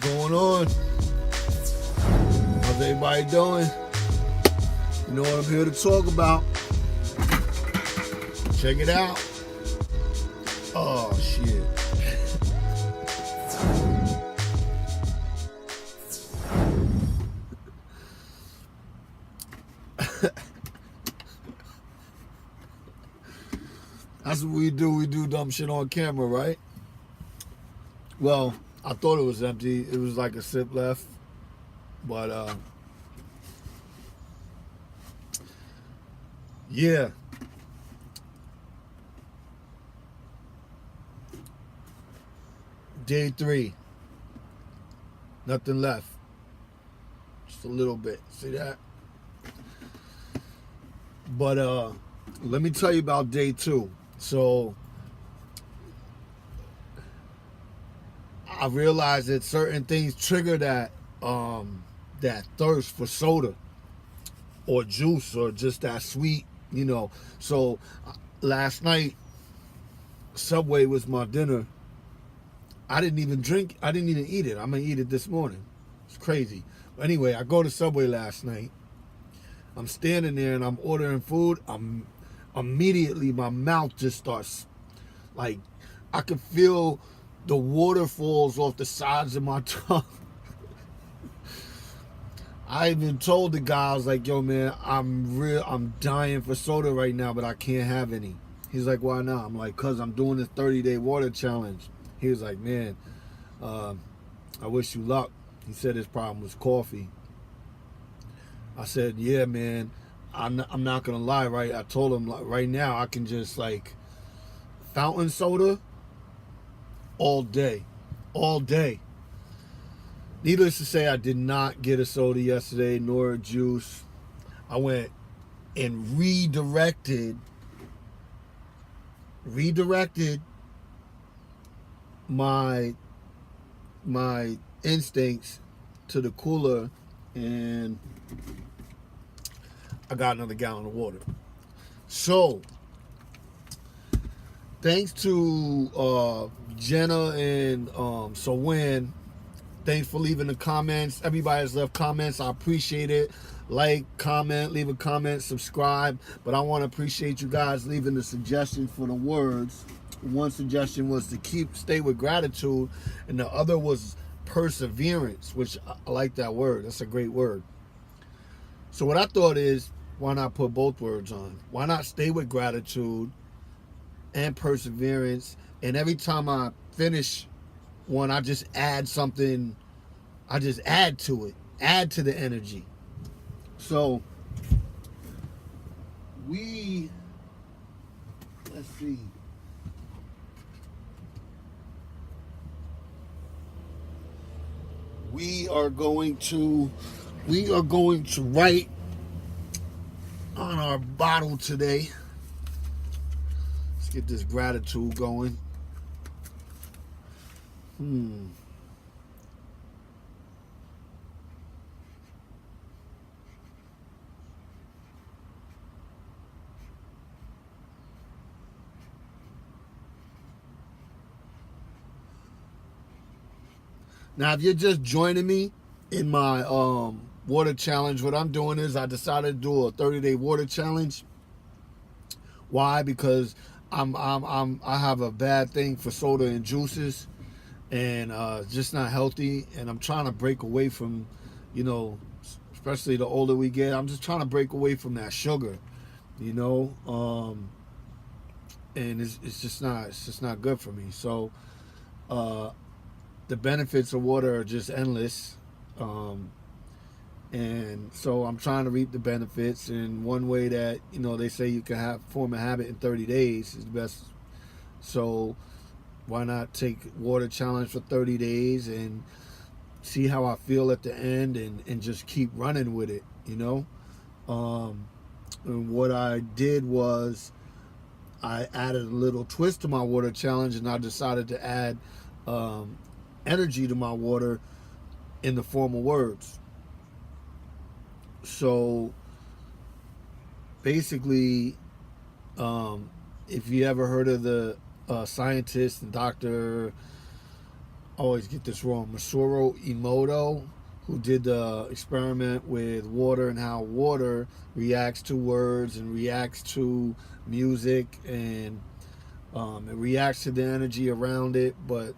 going on? How's everybody doing? You know what I'm here to talk about. Check it out. Oh, shit. That's what we do. We do dumb shit on camera, right? Well, I thought it was empty. It was like a sip left. But, yeah. Day 3. Nothing left. Just a little bit. See that? But, let me tell you about day 2. So, I realized that certain things trigger that that thirst for soda or juice or just that sweet, So last night, Subway was my dinner. I didn't even drink. I didn't even eat it. I'm gonna eat it this morning. It's crazy. But anyway, I go to Subway last night. I'm standing there and I'm ordering food. Immediately my mouth just starts like I could feel the waterfalls off the sides of my tongue. I even told the guy, I was like, yo man, I'm dying for soda right now, but I can't have any. He's like, why not? I'm like, cause I'm doing this 30-day water challenge. He was like, man, I wish you luck. He said his problem was coffee. I said, yeah, man, I'm not gonna lie, right? I told him, like, right now I can just like fountain soda all day. Needless to say, I did not get a soda yesterday, nor a juice. I went and redirected my instincts to the cooler, and I got another gallon of water. So, thanks to Jenna and Sowen, thanks for leaving the comments. Everybody has left comments. I appreciate it. Like, comment, leave a comment, subscribe. But I want to appreciate you guys leaving the suggestions for the words. One suggestion was to stay with gratitude, and the other was perseverance, which I like that word. That's a great word. So what I thought is, why not put both words on? Why not stay with gratitude and perseverance? And every time I finish one, I just add something. I just add to it, add to the energy. So let's see. We are going to write on our bottle today. Let's get this gratitude going. Now, if you're just joining me in my water challenge, what I'm doing is I decided to do a 30-day water challenge. Why? Because I have a bad thing for soda and juices, and just not healthy. And I'm trying to break away from, especially the older we get. I'm just trying to break away from that sugar, and it's just not good for me. So. The benefits of water are just endless, and so I'm trying to reap the benefits. And one way that they say you can form a habit in 30 days is the best. So why not take water challenge for 30 days and see how I feel at the end, and just keep running with it, And what I did was I added a little twist to my water challenge, and I decided to add energy to my water in the form of words. So basically, if you ever heard of the scientist and doctor I always get this wrong, Masaru Emoto, who did the experiment with water and how water reacts to words and reacts to music, and it reacts to the energy around it, but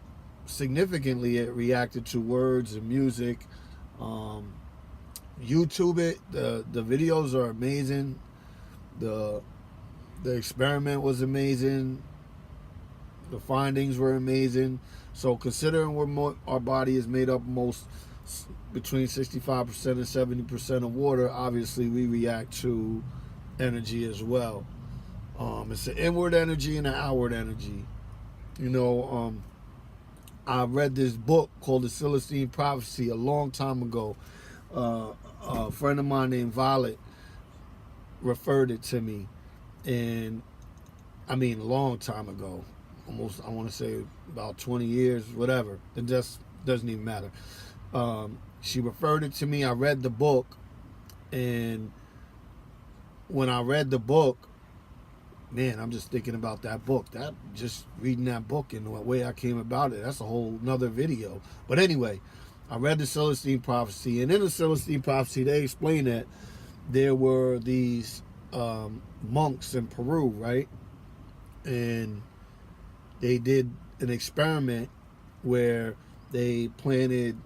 significantly it reacted to words and music. Um, YouTube it. The videos are amazing. The the experiment was amazing. The findings were amazing. So considering our body is made up most between 65% and 70% of water, obviously we react to energy as well. It's an inward energy and an outward energy. You know, I read this book called The Celestine Prophecy a long time ago. A friend of mine named Violet referred it to me, and I mean a long time ago, almost I want to say about 20 years, whatever. It just doesn't even matter. She referred it to me. I read the book, and when I read the book, man, I'm just thinking about that book. That just reading that book and the way I came about it, that's a whole nother video. But anyway, I read the Celestine Prophecy, and in the Celestine Prophecy, they explain that there were these monks in Peru, right? And they did an experiment where they planted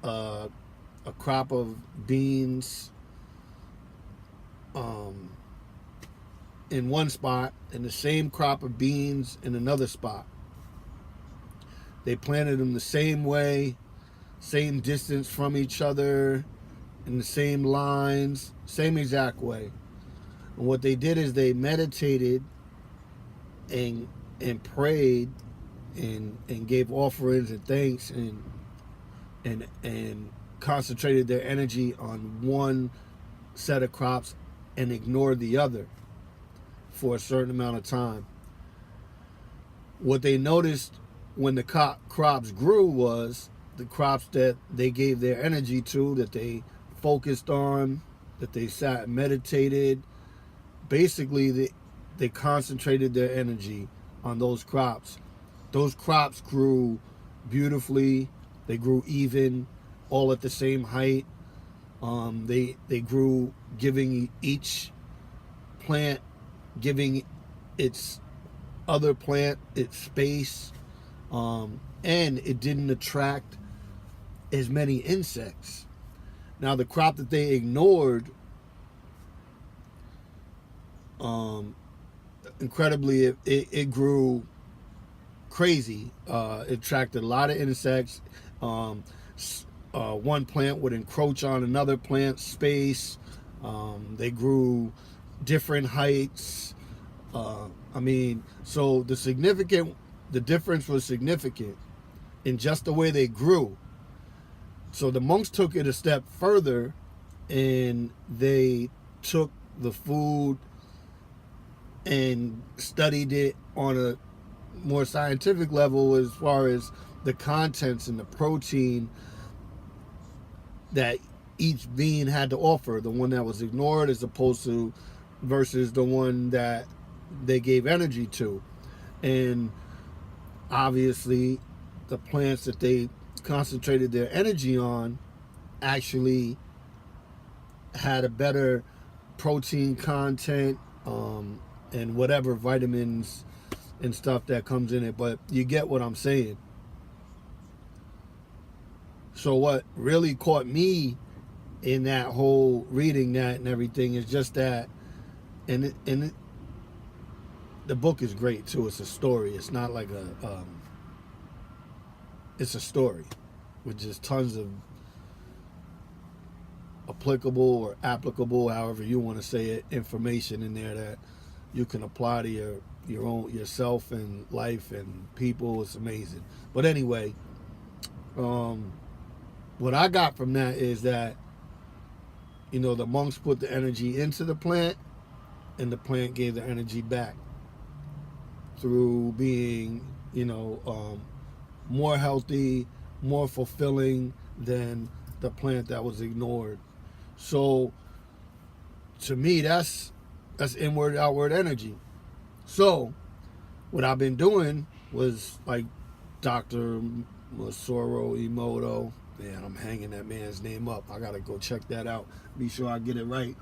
a crop of beans in one spot and the same crop of beans in another spot. They planted them the same way, same distance from each other, in the same lines, same exact way. And what they did is they meditated and prayed and gave offerings and thanks and concentrated their energy on one set of crops and ignored the other for a certain amount of time. What they noticed when the crops grew was the crops that they gave their energy to, that they focused on, that they sat and meditated. Basically, they concentrated their energy on those crops. Those crops grew beautifully. They grew even, all at the same height. They grew, giving each plant, giving its other plant its space, and it didn't attract as many insects. Now the crop that they ignored, incredibly, it grew crazy. It attracted a lot of insects. One plant would encroach on another plant's space. They grew different heights. So the difference was significant in just the way they grew. So the monks took it a step further, and they took the food and studied it on a more scientific level as far as the contents and the protein that each being had to offer, the one that was ignored as opposed to versus the one that they gave energy to. And obviously the plants that they concentrated their energy on actually had a better protein content, and whatever vitamins and stuff that comes in it. But you get what I'm saying. So what really caught me in that whole reading that and everything is just that, the book is great too. It's a story. It's not like it's a story with just tons of applicable, however you want to say it, information in there that you can apply to yourself and life and people. It's amazing. But anyway, what I got from that is that, the monks put the energy into the plant, and the plant gave the energy back through being, more healthy, more fulfilling than the plant that was ignored. So, to me, that's inward, outward energy. So, what I've been doing was like Dr. Masoro Emoto. Man, I'm hanging that man's name up. I gotta go check that out. Be sure I get it right.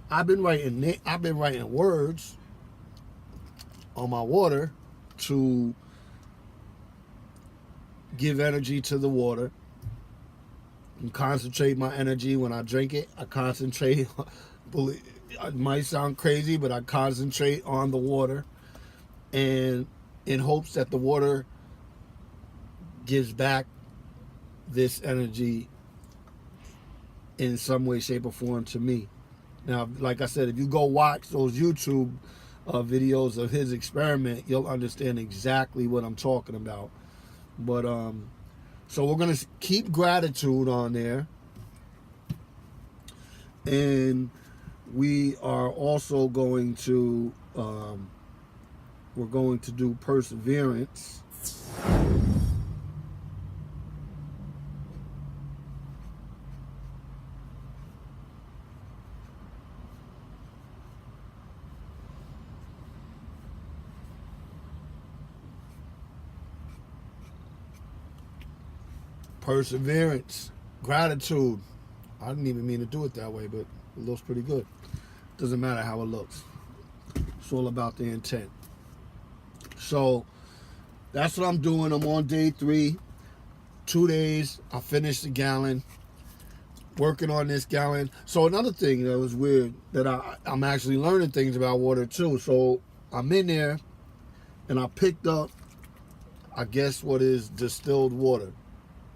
I've been writing words on my water to give energy to the water and concentrate my energy when I drink it. I concentrate. It might sound crazy, but I concentrate on the water, and in hopes that the water gives back this energy in some way, shape, or form to me. Now, like I said, if you go watch those YouTube videos of his experiment, you'll understand exactly what I'm talking about. But so we're gonna keep gratitude on there, and we are also going to we're going to do perseverance. Perseverance, gratitude. I didn't even mean to do it that way, but it looks pretty good. Doesn't matter how it looks. It's all about the intent. So that's what I'm doing. I'm on day 3. 2 days. I finished the gallon. Working on this gallon. So another thing that was weird, that I'm actually learning things about water too. So I'm in there and I picked up, I guess, what is distilled water,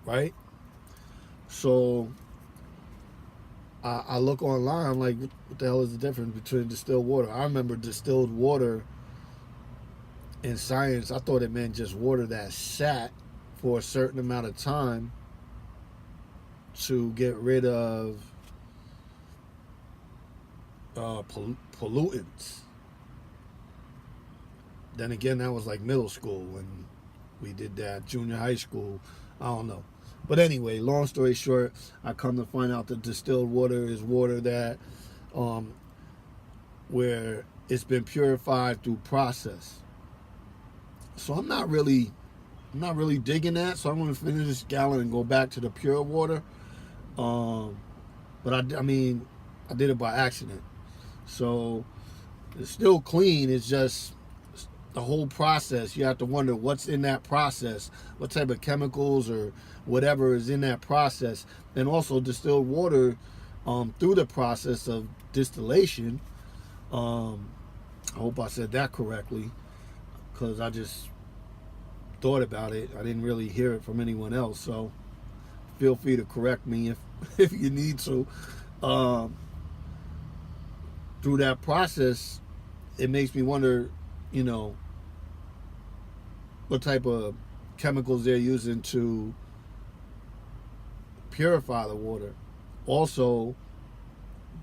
right? So I look online, I'm like, what the hell is the difference between distilled water? I remember distilled water in science, I thought it meant just water that sat for a certain amount of time to get rid of pollutants. Then again, that was like middle school when we did that, junior high school, I don't know. But anyway, long story short, I come to find out that distilled water is water that where it's been purified through process. So I'm not really digging that. So I'm going to finish this gallon and go back to the pure water. But I mean, I did it by accident. So it's still clean. It's just the whole process. You have to wonder what's in that process, what type of chemicals or whatever is in that process. And also distilled water through the process of distillation. I hope I said that correctly, because I just thought about it. I didn't really hear it from anyone else. So feel free to correct me if you need to. Through that process, it makes me wonder, you know, what type of chemicals they're using to purify the water. Also,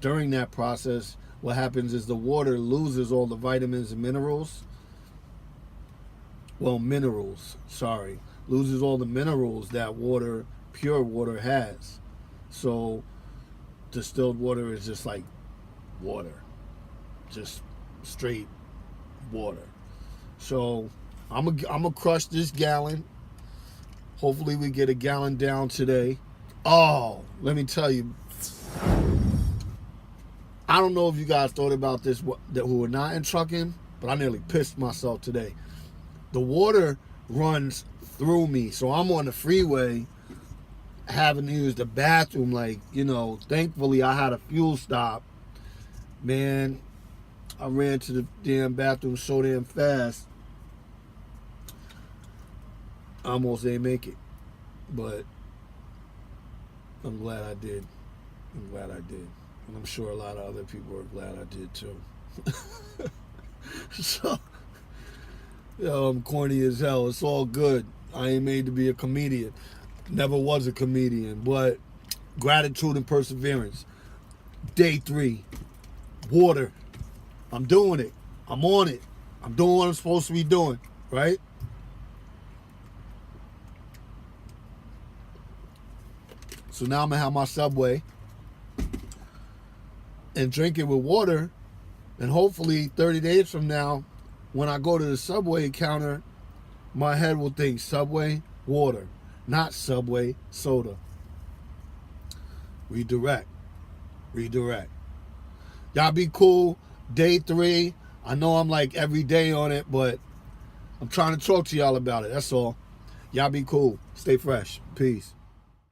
during that process, what happens is the water loses all the vitamins and minerals. Loses all the minerals that water, pure water, has. So distilled water is just like water, just straight water. So I'm gonna crush this gallon. Hopefully we get a gallon down today. Oh, let me tell you, I don't know if you guys thought about this who were not in trucking, but I nearly pissed myself today. The water runs through me, so I'm on the freeway having to use the bathroom. Like, you know, thankfully I had a fuel stop. Man, I ran to the damn bathroom so damn fast, I almost didn't make it. But I'm glad I did. And I'm sure a lot of other people are glad I did too. So, I'm corny as hell. It's all good. I ain't made to be a comedian. Never was a comedian. But gratitude and perseverance. Day 3. Water. I'm doing it. I'm on it. I'm doing what I'm supposed to be doing. Right? So now I'm going to have my Subway and drink it with water. And hopefully 30 days from now, when I go to the Subway counter, my head will think Subway, water. not Subway soda. Redirect. Y'all be cool. Day 3. I know I'm like every day on it, but I'm trying to talk to y'all about it. That's all. Y'all be cool. Stay fresh. Peace.